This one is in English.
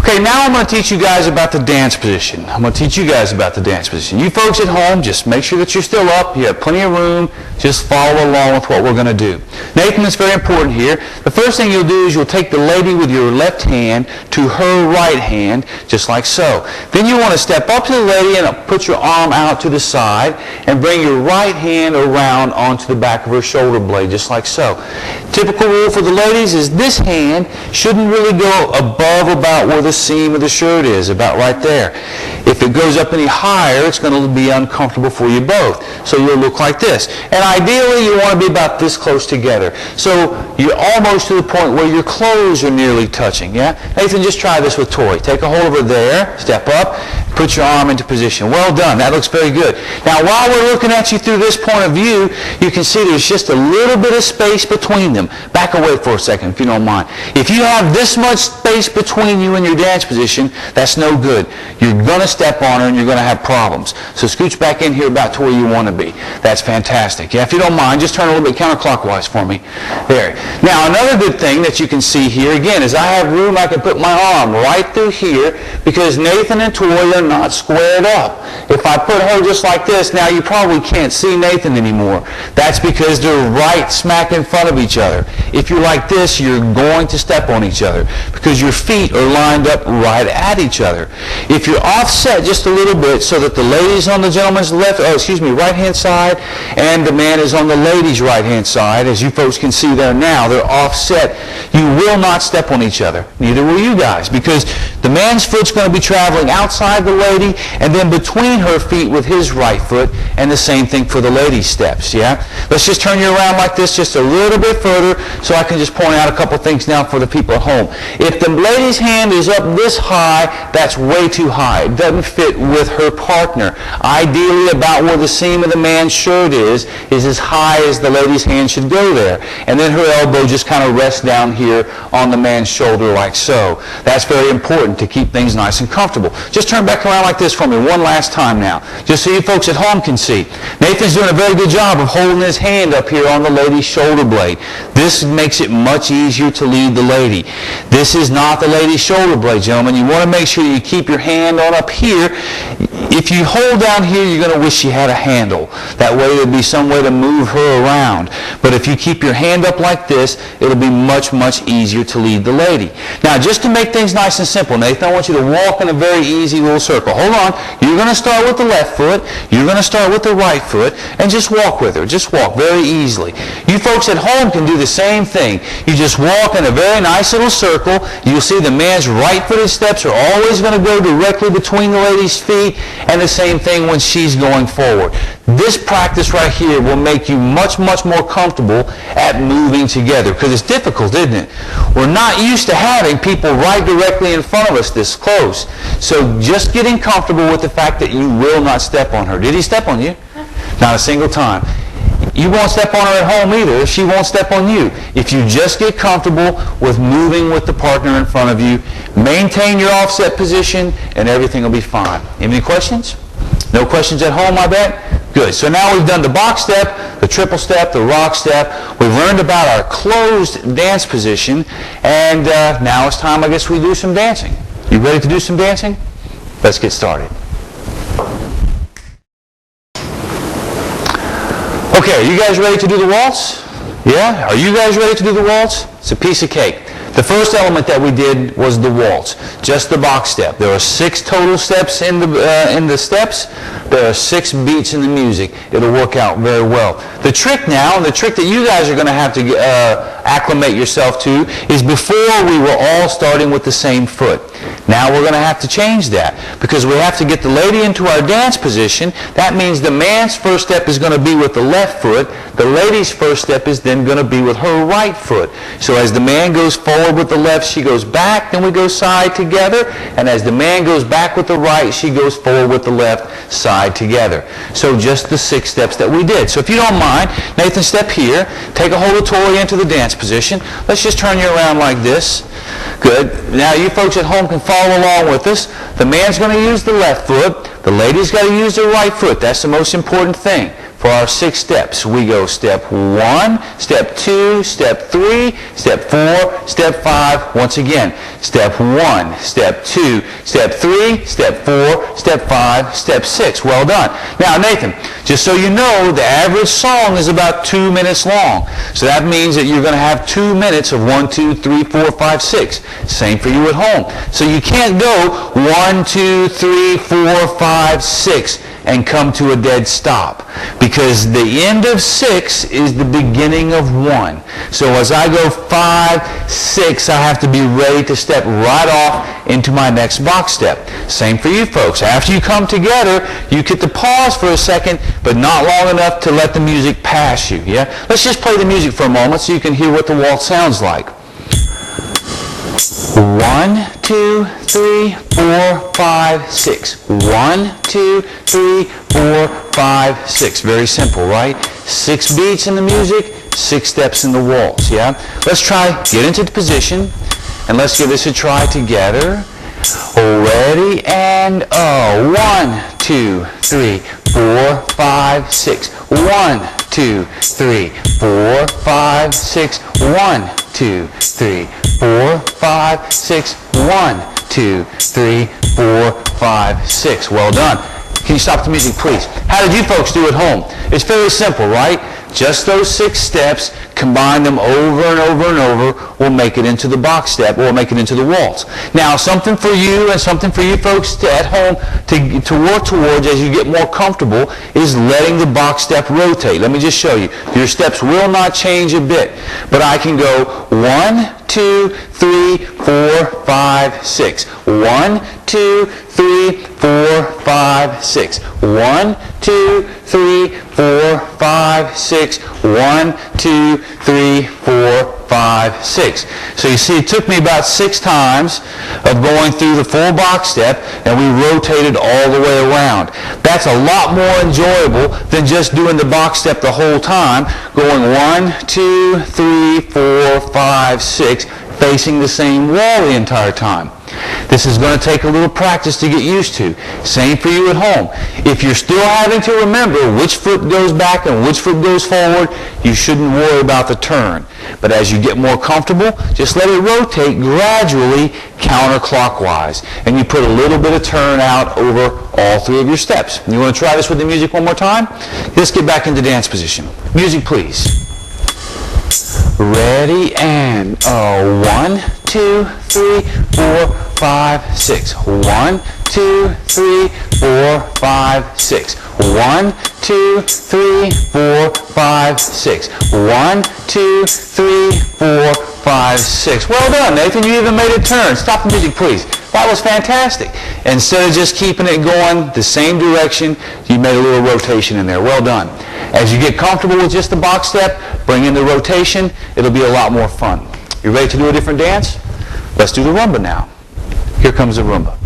Okay, now I'm going to teach you guys about the dance position. You folks at home, just make sure that you're still up. You have plenty of room. Just follow along with what we're going to do. Nathan, it's very important here. The first thing you'll do is you'll take the lady with your left hand to her right hand, just like so. Then you want to step up to the lady and put your arm out to the side and bring your right hand around onto the back of her shoulder blade, just like so. Typical rule for the ladies is this hand shouldn't really go above about where the seam of the shirt is, about right there. If it goes up any higher, it's going to be uncomfortable for you both. So you'll look like this. And ideally, you want to be about this close together. So you're almost to the point where your clothes are nearly touching. Yeah? Nathan, just try this with Tori. Take a hold of her there, step up, put your arm into position. Well done. That looks very good. Now, while we're looking at you through this point of view, you can see there's just a little bit of space between them. Back away for a second, if you don't mind. If you have this much space between you and your dance position, that's no good. You're going to step on her and you're going to have problems. So scooch back in here about to where you want to be. That's fantastic. Yeah, if you don't mind, just turn a little bit counterclockwise for me. There. Now, another good thing that you can see here, again, is I have room. I can put my arm right through here because Nathan and Tori are not squared up. If I put her just like this, now you probably can't see Nathan anymore. That's because they're right smack in front of each other. If you're like this, you're going to step on each other because your feet are lined up right at each other. If you're offset just a little bit so that the lady's on the gentleman's right-hand side and the man is on the lady's right-hand side, as you folks can see there now, they're offset. You will not step on each other. Neither will you guys, because the man's foot's going to be traveling outside the lady and then between her feet with his right foot, and the same thing for the lady's steps, yeah? Let's just turn you around like this just a little bit further so I can just point out a couple things now for the people at home. If the lady's hand is up this high, that's way too high. It doesn't fit with her partner. Ideally, about where the seam of the man's shirt is as high as the lady's hand should go there. And then her elbow just kind of rests down here on the man's shoulder like so. That's very important to keep things nice and comfortable. Just turn back around like this for me one last time now, just so you folks at home can see. Nathan's doing a very good job of holding his hand up here on the lady's shoulder blade. This makes it much easier to lead the lady. This is not the lady's shoulder blade, gentlemen. You want to make sure you keep your hand on up here. If you hold down here, you're going to wish you had a handle. That way there'd be some way to move her around. But if you keep your hand up like this, it'll be much, much easier to lead the lady. Now, just to make things nice and simple, Nathan, I want you to walk in a very easy little circle. Hold on. You're going to start with the left foot. You're going to start with the right foot. And just walk with her. Just walk very easily. You folks at home can do the same thing. You just walk in a very nice little circle. You'll see the man's right-footed steps are always going to go directly between the lady's feet, and the same thing when she's going forward. This practice right here will make you much, much more comfortable at moving together, because it's difficult, isn't it? We're not used to having people right directly in front of us this close. So just getting comfortable with the fact that you will not step on her. Did he step on you? Not a single time. You won't step on her at home either. She won't step on you. If you just get comfortable with moving with the partner in front of you, maintain your offset position, and everything will be fine. Any questions? No questions at home, I bet? Good. So now we've done the box step, the triple step, the rock step. We've learned about our closed dance position, and now it's time, I guess, we do some dancing. You ready to do some dancing? Let's get started. Okay, you guys ready to do the waltz? Yeah? Are you guys ready to do the waltz? It's a piece of cake. The first element that we did was the waltz, just the box step. There are 6 total steps in the steps. There are 6 beats in the music. It'll work out very well. The trick now, and the trick that you guys are going to have to acclimate yourself to, is before we were all starting with the same foot. Now we're going to have to change that because we have to get the lady into our dance position. That means the man's first step is going to be with the left foot. The lady's first step is then going to be with her right foot. So as the man goes forward with the left, she goes back, then we go side together. And as the man goes back with the right, she goes forward with the left, side together. So just the 6 steps that we did. So if you don't mind, Nathan, step here. Take a hold of Tori into the dance position. Let's just turn you around like this. Good. Now you folks at home can follow along with us. The man's going to use the left foot. The lady's got to use the right foot. That's the most important thing. for our 6 steps. We go step 1, step 2, step 3, step 4, step 5. Once again, step 1, step 2, step 3, step 4, step 5, step 6. Well done. Now, Nathan, just so you know, the average song is about 2 minutes long. So that means that you're going to have 2 minutes of 1, 2, 3, 4, 5, 6. Same for you at home. So you can't go 1, 2, 3, 4, 5, 6 and come to a dead stop, because the end of 6 is the beginning of 1. So as I go 5, 6, I have to be ready to step right off into my next box step. Same for you folks. After you come together, you get to pause for a second, but not long enough to let the music pass you. Yeah? Let's just play the music for a moment so you can hear what the waltz sounds like. 1, 2, 3, 4, 5, 6. 1, 2, 3, 4, 5, 6. Very simple, right? 6 beats in the music, 6 steps in the waltz, yeah? Let's try, get into the position, and let's give this a try together. Ready, and 1, 2, 3, 4, 5, 6. 1, 2, 3, 4, 5, 6. 1, 2, 3, 4, 5, 6. 1, 2, 3, 4, 5, 6. Well done. Can you stop the music, please? How did you folks do at home? It's very simple, right? Just those 6 steps, combine them over and over and over, will make it into the box step, or will make it into the waltz. Now, something for you and something for you folks at home to work towards as you get more comfortable is letting the box step rotate. Let me just show you. Your steps will not change a bit, but I can go 1, 2, 3, 4, 5, 6. 1, 2, 3, 4, 5, 6. 1, 2, 3, 4, 5, 6. 1, 2, 3, 4, 5, 6. So you see, it took me about 6 times of going through the full box step, and we rotated all the way around. That's a lot more enjoyable than just doing the box step the whole time, going 1, 2, 3, 4, 5, 6, facing the same wall the entire time. This is going to take a little practice to get used to. Same for you at home. If you're still having to remember which foot goes back and which foot goes forward, you shouldn't worry about the turn. But as you get more comfortable, just let it rotate gradually counterclockwise. And you put a little bit of turn out over all 3 of your steps. You want to try this with the music one more time? Let's get back into dance position. Music, please. Ready, and 1, 2, 3, 4, 5, 6. 1, 2, 3, 4, 5, 6. 1, 2, 3, 4, 5, 6. 1, 2, 3, 4, 5, 6. Well done, Nathan. You even made a turn. Stop the music, please. That was fantastic. Instead of just keeping it going the same direction, you made a little rotation in there. Well done. As you get comfortable with just the box step, bring in the rotation. It'll be a lot more fun. You ready to do a different dance? Let's do the Rumba now. Here comes the Rumba.